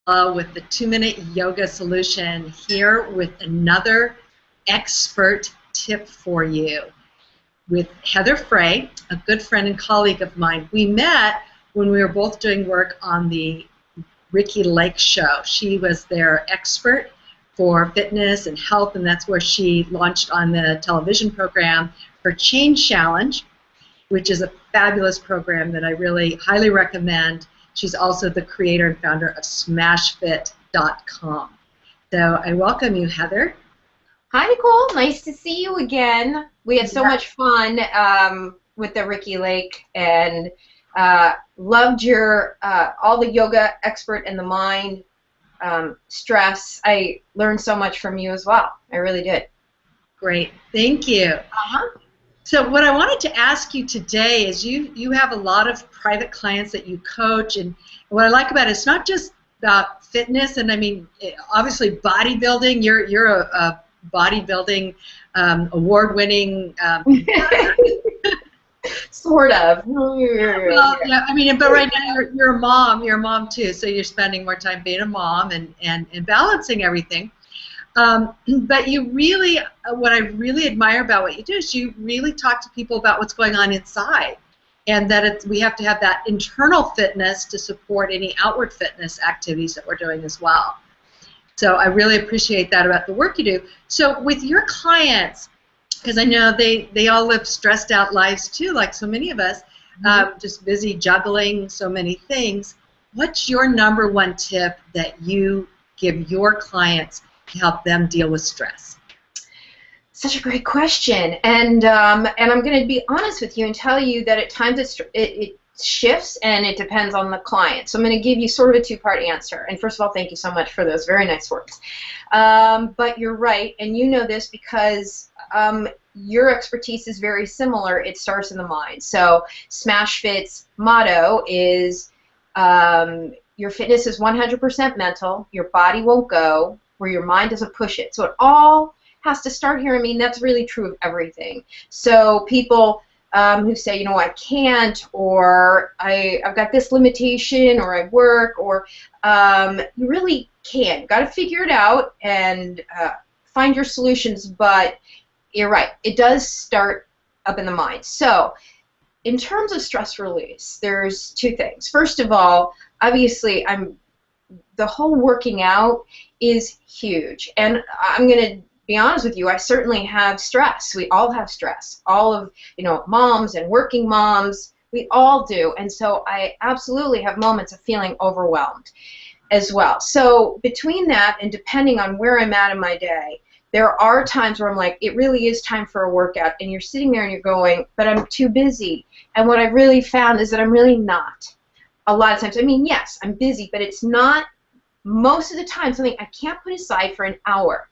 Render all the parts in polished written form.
with the 2-minute yoga solution, here with another expert tip for you with Heather Frey, a good friend and colleague of mine. We met when we were both doing work on the Ricki Lake Show. She was their expert for fitness and health, and that's where she launched on the television program her Change Challenge, which is a fabulous program that I really highly recommend. She's also the creator and founder of Smashfit.com. So I welcome you, Heather. Hi, Nicole. Nice to see you again. We had so much fun with the Ricki Lake, and loved your all the yoga expert in the mind, stress. I learned so much from you as well. I really did. Great. Thank you. So what I wanted to ask you today is you have a lot of private clients that you coach, and what I like about it, it's not just about fitness, and I mean obviously bodybuilding. You're a bodybuilding award-winning sort of. Well, yeah, I mean, but right now you're a mom. You're a mom too, so you're spending more time being a mom and balancing everything. But you really, what I really admire about what you do is you really talk to people about what's going on inside, and that we have to have that internal fitness to support any outward fitness activities that we're doing as well. So I really appreciate that about the work you do. So with your clients, because I know they all live stressed out lives too, like so many of us, just busy juggling so many things, what's your #1 tip that you give your clients to help them deal with stress? Such a great question, and I'm going to be honest with you and tell you that at times it shifts and it depends on the client. So I'm going to give you sort of a two-part answer. And first of all, thank you so much for those very nice words. But you're right, and you know this because your expertise is very similar. It starts in the mind. So Smashfit's motto is your fitness is 100% mental, your body won't go where your mind doesn't push it. So it all has to start here. I mean, that's really true of everything. So people who say, you know, I can't, or I've got this limitation, or I work, or you really can. You've got to figure it out and find your solutions, but you're right. It does start up in the mind. So in terms of stress release, there's two things. First of all, obviously, the whole working out is huge, and I'm going to be honest with you, I certainly have stress. We all have stress. All of, you know, moms and working moms, we all do. And so I absolutely have moments of feeling overwhelmed as well. So between that and depending on where I'm at in my day, there are times where I'm like, it really is time for a workout, and you're sitting there and you're going, but I'm too busy. And what I've really found is that I'm really not. A lot of times, I mean, yes, I'm busy, but it's not most of the time something I can't put aside for an hour.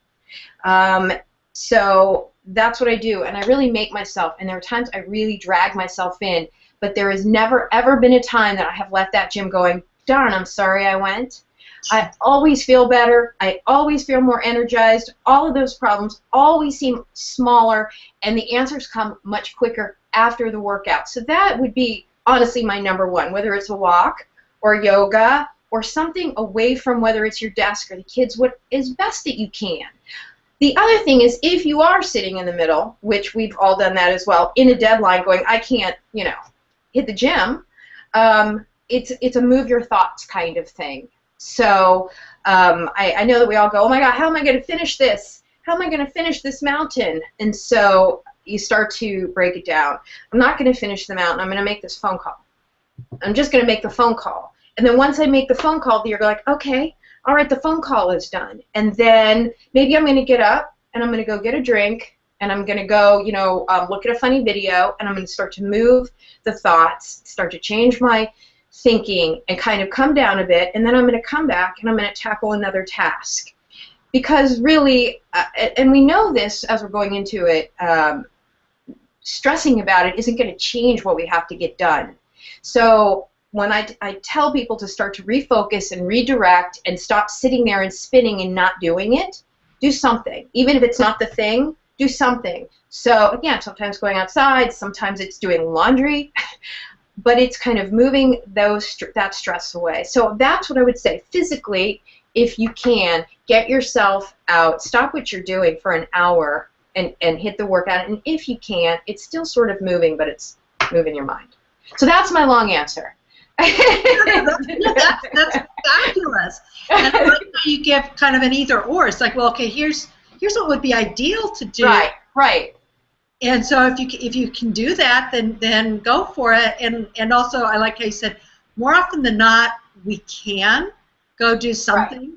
So that's what I do, and I really make myself, and there are times I really drag myself in, but there has never ever been a time that I have left that gym going, darn, I'm sorry I went. I always feel better, I always feel more energized, all of those problems always seem smaller, and the answers come much quicker after the workout. So that would be honestly my #1, whether it's a walk or yoga or something away from whether it's your desk or the kids, what is best that you can. The other thing is, if you are sitting in the middle, which we've all done that as well, in a deadline going, I can't, you know, hit the gym, it's a move your thoughts kind of thing. So I know that we all go, oh my God, how am I going to finish this? How am I going to finish this mountain? And so you start to break it down. I'm not going to finish the mountain. I'm going to make this phone call. I'm just going to make the phone call. And then once I make the phone call, you're like, okay, all right, the phone call is done. And then maybe I'm going to get up and I'm going to go get a drink and I'm going to go, you know, look at a funny video, and I'm going to start to move the thoughts, start to change my thinking and kind of come down a bit, and then I'm going to come back and I'm going to tackle another task. Because really, and we know this as we're going into it, stressing about it isn't going to change what we have to get done. So when I tell people to start to refocus and redirect and stop sitting there and spinning and not doing it, do something. Even if it's not the thing, do something. So again, sometimes going outside, sometimes it's doing laundry. but it's kind of moving that stress away. So that's what I would say. Physically, if you can, get yourself out, stop what you're doing for an hour and hit the workout. And if you can't, it's still sort of moving, but it's moving your mind. So that's my long answer. That's fabulous. And I like how you give kind of an either or. It's like, well, okay, here's what would be ideal to do. Right, right. And so if you can do that, then go for it. And also, I like how you said, more often than not, we can go do something.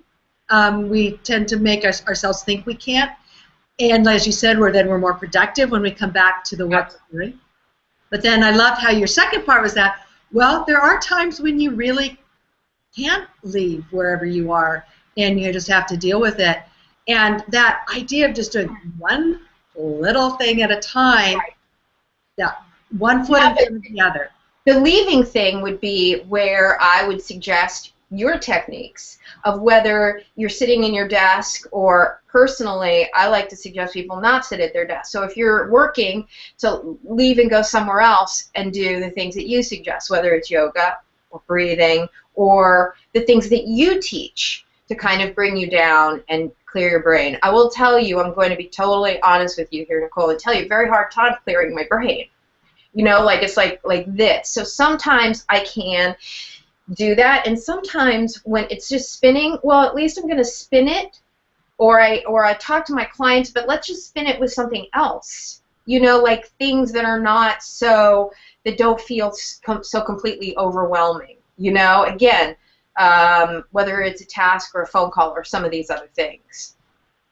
Right. We tend to make ourselves think we can't. And as you said, we're more productive when we come back to the work we're doing. But then I love how your second part was that, well, there are times when you really can't leave wherever you are, and you just have to deal with it. And that idea of just doing one little thing at a time, yeah, one foot in front of the other. The leaving thing would be where I would suggest your techniques of whether you're sitting in your desk, or personally, I like to suggest people not sit at their desk. So if you're working, to leave and go somewhere else and do the things that you suggest, whether it's yoga or breathing or the things that you teach to kind of bring you down and clear your brain. I will tell you, I'm going to be totally honest with you here, Nicole, and tell you, very hard time clearing my brain. You know, like it's like this. So sometimes I can do that, and sometimes when it's just spinning, well, at least I'm going to spin it, or I talk to my clients, but let's just spin it with something else. You know, like things that are not that don't feel so completely overwhelming. You know, again, whether it's a task or a phone call or some of these other things.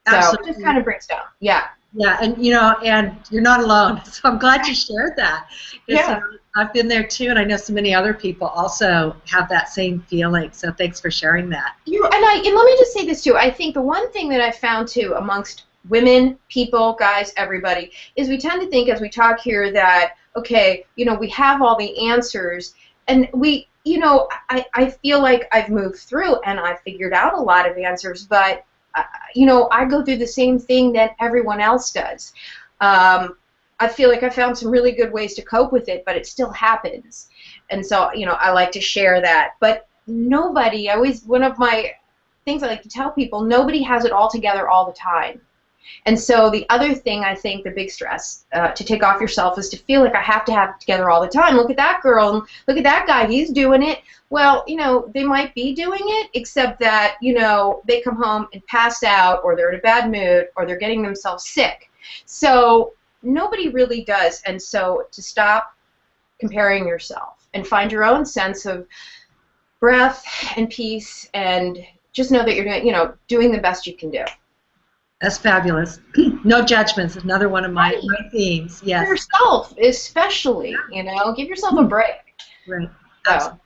So Absolutely. it just kind of breaks down. Yeah. Yeah, and and you're not alone. So I'm glad you shared that. Yeah. I've been there too, and I know so many other people also have that same feeling. So thanks for sharing that. And let me just say this too. I think the one thing that I found too amongst women, people, guys, everybody, is we tend to think as we talk here that, okay, we have all the answers, and we, I feel like I've moved through and I've figured out a lot of answers, but I go through the same thing that everyone else does. I feel like I found some really good ways to cope with it, but it still happens. And so, I like to share that. But one of my things I like to tell people, nobody has it all together all the time. And so the other thing, I think, the big stress to take off yourself is to feel like I have to have it together all the time. Look at that girl, and look at that guy, he's doing it. Well, they might be doing it, except that, they come home and pass out, or they're in a bad mood, or they're getting themselves sick. So nobody really does. And so to stop comparing yourself and find your own sense of breath and peace, and just know that you're doing the best you can do. That's fabulous. No judgments. Another one of my themes. Yes. For yourself, especially. Give yourself a break. Right. So.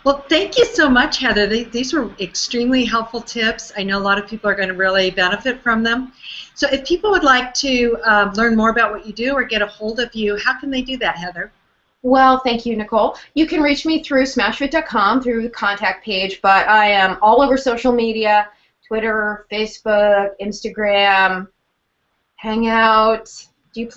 Well, thank you so much, Heather. These were extremely helpful tips. I know a lot of people are going to really benefit from them. So if people would like to learn more about what you do or get a hold of you, how can they do that, Heather? Well, thank you, Nicole. You can reach me through smashfit.com, through the contact page, but I am all over social media. Twitter, Facebook, Instagram, Hangout, G+.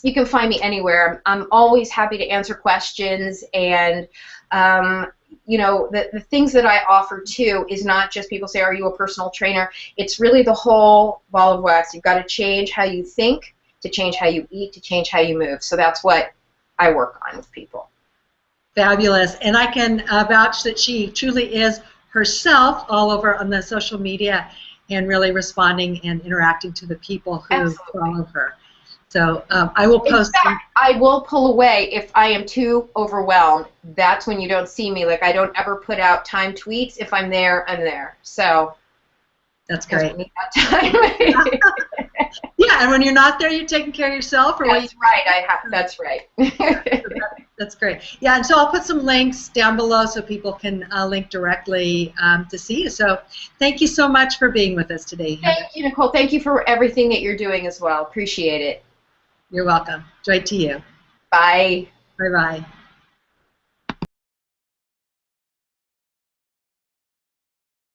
You can find me anywhere. I'm always happy to answer questions, and the things that I offer too is not just people say, are you a personal trainer? It's really the whole ball of wax. You've got to change how you think, to change how you eat, to change how you move. So that's what I work on with people. Fabulous. And I can vouch that she truly is herself all over on the social media and really responding and interacting to the people who follow her. So I will post. In fact, I will pull away if I am too overwhelmed. That's when you don't see me. Like, I don't ever put out timed tweets. If I'm there, I'm there. So that's great. I need that time. Yeah, and when you're not there, you're taking care of yourself. Or that's right. That's right. That's great. Yeah, and so I'll put some links down below so people can link directly to see you. So thank you so much for being with us today, Heather. Thank you, Nicole. Thank you for everything that you're doing as well. Appreciate it. You're welcome. Joy to you. Bye. Bye-bye.